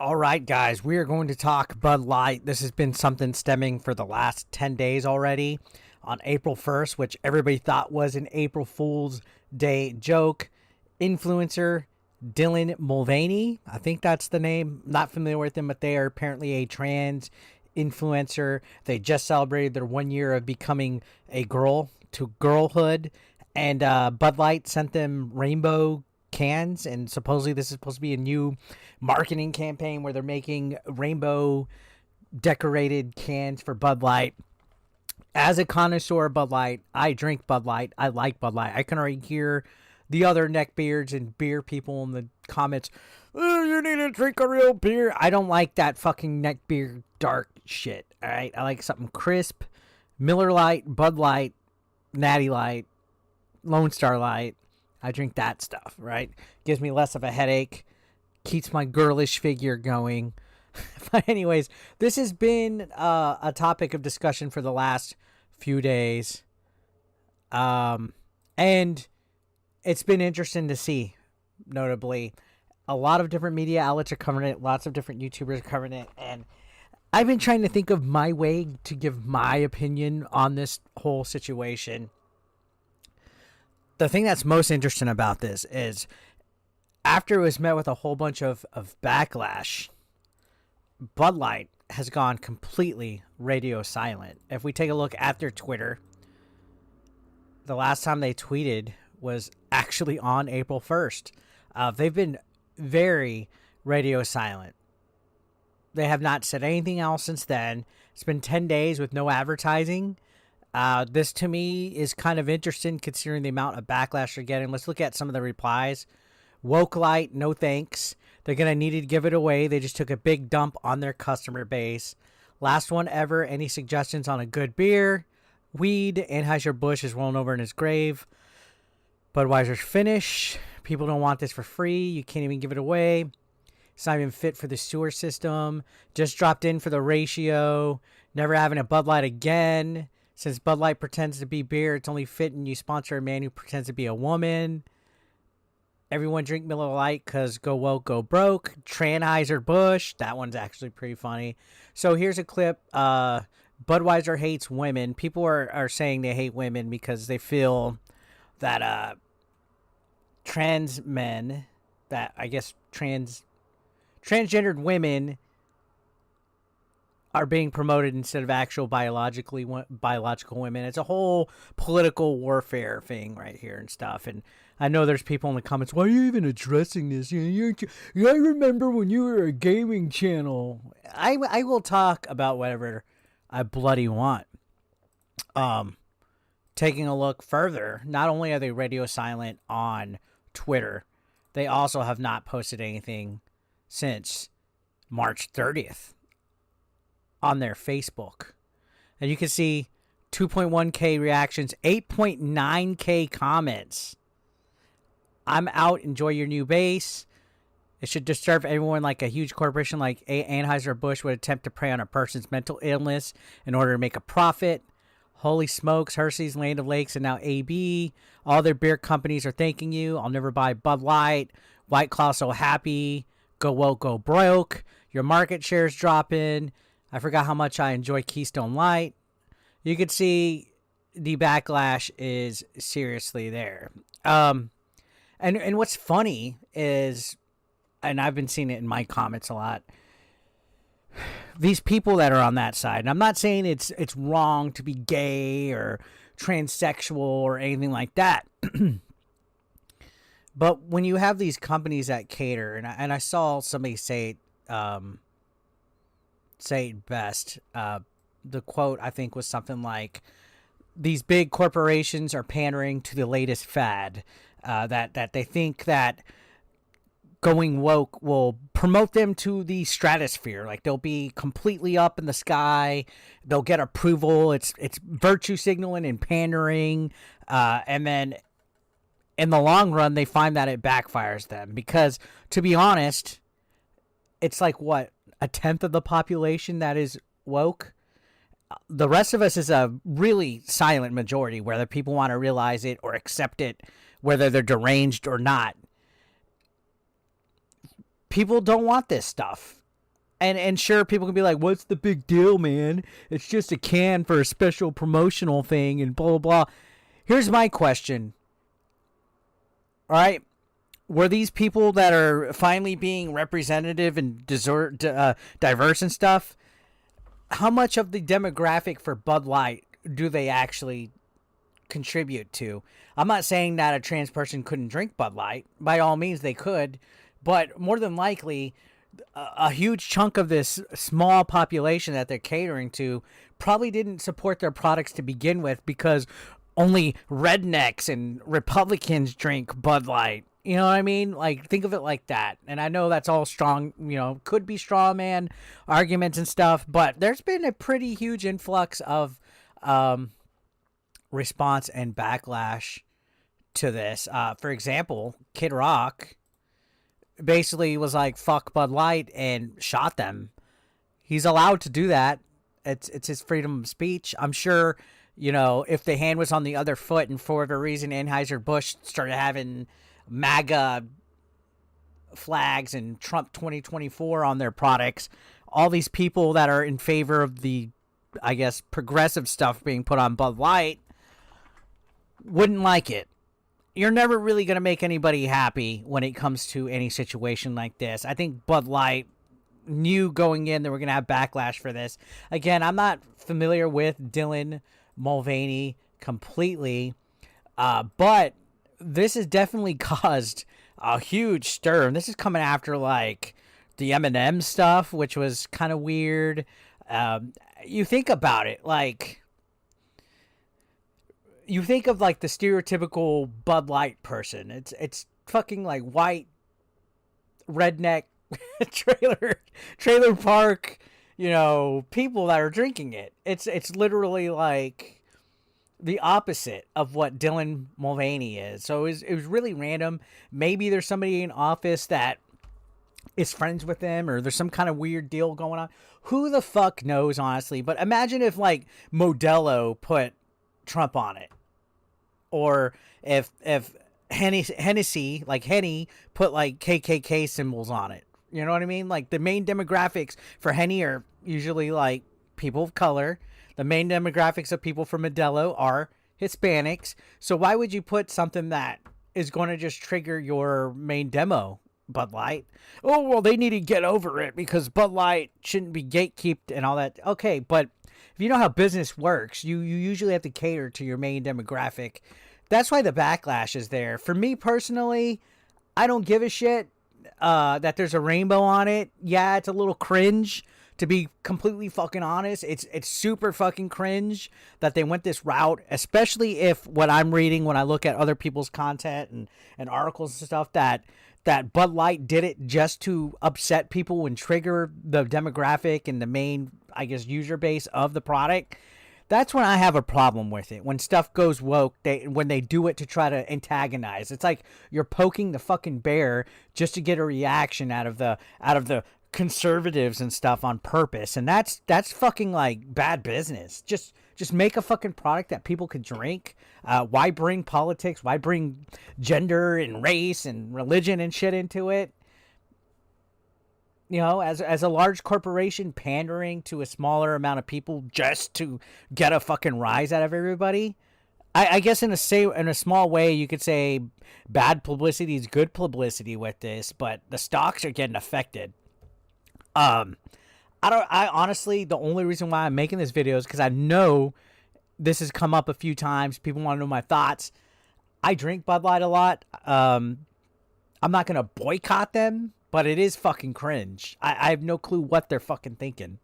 All right, guys, we are going to talk Bud Light. This has been something stemming for the last 10 days already on April 1st, which everybody thought was an April Fool's Day joke. Influencer Dylan Mulvaney, I think that's the name. Not familiar with him, but they are apparently a trans influencer. They just celebrated their 1 year of becoming a girl to girlhood. And Bud Light sent them rainbow cans, and supposedly this is supposed to be a new marketing campaign where they're making rainbow decorated cans for Bud Light. As a connoisseur of Bud Light, I drink Bud Light. I like Bud Light. I can already hear the other neckbeards and beer people in the comments. Oh, you need to drink a real beer. I don't like that fucking neckbeard dark shit. All right, I like something crisp. Miller Lite, Bud Light, Natty Light, Lone Star Light. I drink that stuff, right? Gives me less of a headache. Keeps my girlish figure going. But anyways, this has been a topic of discussion for the last few days. And it's been interesting to see, notably. A lot of different media outlets are covering it. Lots of different YouTubers are covering it. And I've been trying to think of my way to give my opinion on this whole situation. The thing that's most interesting about this is after it was met with a whole bunch of backlash, Bud Light has gone completely radio silent. If we take a look at their Twitter, the last time they tweeted was actually on April 1st. They've been very radio silent. They have not said anything else since then. It's been 10 days with no advertising. This to me is kind of interesting considering the amount of backlash they're getting. Let's look at some of the replies. Woke Light, no thanks. They're going to need to give it away. They just took a big dump on their customer base. Last one ever. Any suggestions on a good beer? Weed. Anheuser-Busch is rolling over in his grave. Budweiser's finish. People don't want this for free. You can't even give it away. It's not even fit for the sewer system. Just dropped in for the ratio. Never having a Bud Light again. Since Bud Light pretends to be beer, it's only fitting you sponsor a man who pretends to be a woman. Everyone drink Miller Lite because go woke, go broke. Anheuser-Busch. That one's actually pretty funny. So here's a clip. Budweiser hates women. People are saying they hate women because they feel that trans men, that I guess transgendered women are being promoted instead of actual biological women. It's a whole political warfare thing right here and stuff. And I know there's people in the comments, why are you even addressing this? I remember when you were a gaming channel. I will talk about whatever I bloody want. Taking a look further, not only are they radio silent on Twitter, they also have not posted anything since March 30th. On their Facebook. And you can see 2.1K reactions, 8.9K comments. I'm out. Enjoy your new base. It should disturb everyone like a huge corporation like Anheuser-Busch would attempt to prey on a person's mental illness in order to make a profit. Holy smokes, Hershey's, Land of Lakes, and now AB. All their beer companies are thanking you. I'll never buy Bud Light. White Claw so happy. Go woke, go broke. Your market share's dropping. I forgot how much I enjoy Keystone Light. You can see the backlash is seriously there. And what's funny is, and I've been seeing it in my comments a lot, these people that are on that side, and I'm not saying it's wrong to be gay or transsexual or anything like that. But when you have these companies that cater, and I saw somebody say it best. The quote, I think, was something like, these big corporations are pandering to the latest fad, that they think that going woke will promote them to the stratosphere. Like they'll be completely up in the sky. They'll get approval. It's virtue signaling and pandering. And then in the long run, they find that it backfires them because, to be honest, it's like what? A tenth of the population that is woke. The rest of us is a really silent majority, whether people want to realize it or accept it, whether they're deranged or not. People don't want this stuff. And sure, people can be like, "What's the big deal, man? It's just a can for a special promotional thing," and blah blah blah. Here's my question. All right, were these people that are finally being representative and diverse and stuff? How much of the demographic for Bud Light do they actually contribute to? I'm not saying that a trans person couldn't drink Bud Light. By all means, they could, but more than likely, a huge chunk of this small population that they're catering to probably didn't support their products to begin with because only rednecks and Republicans drink Bud Light. You know what I mean? Like, think of it like that. And I know that's all strong, could be straw man arguments and stuff, but there's been a pretty huge influx of response and backlash to this. For example, Kid Rock basically was like, fuck Bud Light, and shot them. He's allowed to do that. It's his freedom of speech. I'm sure, if the hand was on the other foot and for whatever reason Anheuser-Busch started having MAGA flags and Trump 2024 on their products, all these people that are in favor of the, I guess, progressive stuff being put on Bud Light wouldn't like it. You're never really going to make anybody happy when it comes to any situation like this. I think Bud Light knew going in that we're going to have backlash for this. Again, I'm not familiar with Dylan Mulvaney completely, but this has definitely caused a huge stir. And this is coming after, like, the Eminem stuff, which was kind of weird. You think about it, like, you think of, like, the stereotypical Bud Light person. It's fucking, like, white, redneck, trailer park, people that are drinking it. It's literally, like, the opposite of what Dylan Mulvaney is. So it was really random. Maybe there's somebody in office that is friends with them, or there's some kind of weird deal going on. Who the fuck knows, honestly? But imagine if, like, Modelo put Trump on it. Or if Hennessy, like Henny, put, like, KKK symbols on it. You know what I mean? Like, the main demographics for Henny are usually, like, people of color. The main demographics of people for Modelo are Hispanics. So why would you put something that is going to just trigger your main demo, Bud Light? Oh, well, they need to get over it because Bud Light shouldn't be gatekept and all that. Okay, but if you know how business works, you usually have to cater to your main demographic. That's why the backlash is there. For me personally, I don't give a shit that there's a rainbow on it. Yeah, it's a little cringe, to be completely fucking honest. It's super fucking cringe that they went this route, especially if what I'm reading when I look at other people's content and articles and stuff, that Bud Light did it just to upset people and trigger the demographic and the main, I guess, user base of the product. That's when I have a problem with it. When stuff goes woke, when they do it to try to antagonize. It's like you're poking the fucking bear just to get a reaction out of the conservatives and stuff on purpose. And that's fucking, like, bad business. Just make a fucking product that people could drink. Why bring politics? Why bring gender and race and religion and shit into it? As a large corporation pandering to a smaller amount of people just to get a fucking rise out of everybody. I guess in a small way you could say bad publicity is good publicity with this, but the stocks are getting affected. I honestly, the only reason why I'm making this video is because I know this has come up a few times. People want to know my thoughts. I drink Bud Light a lot. I'm not going to boycott them, but it is fucking cringe. I have no clue what they're fucking thinking.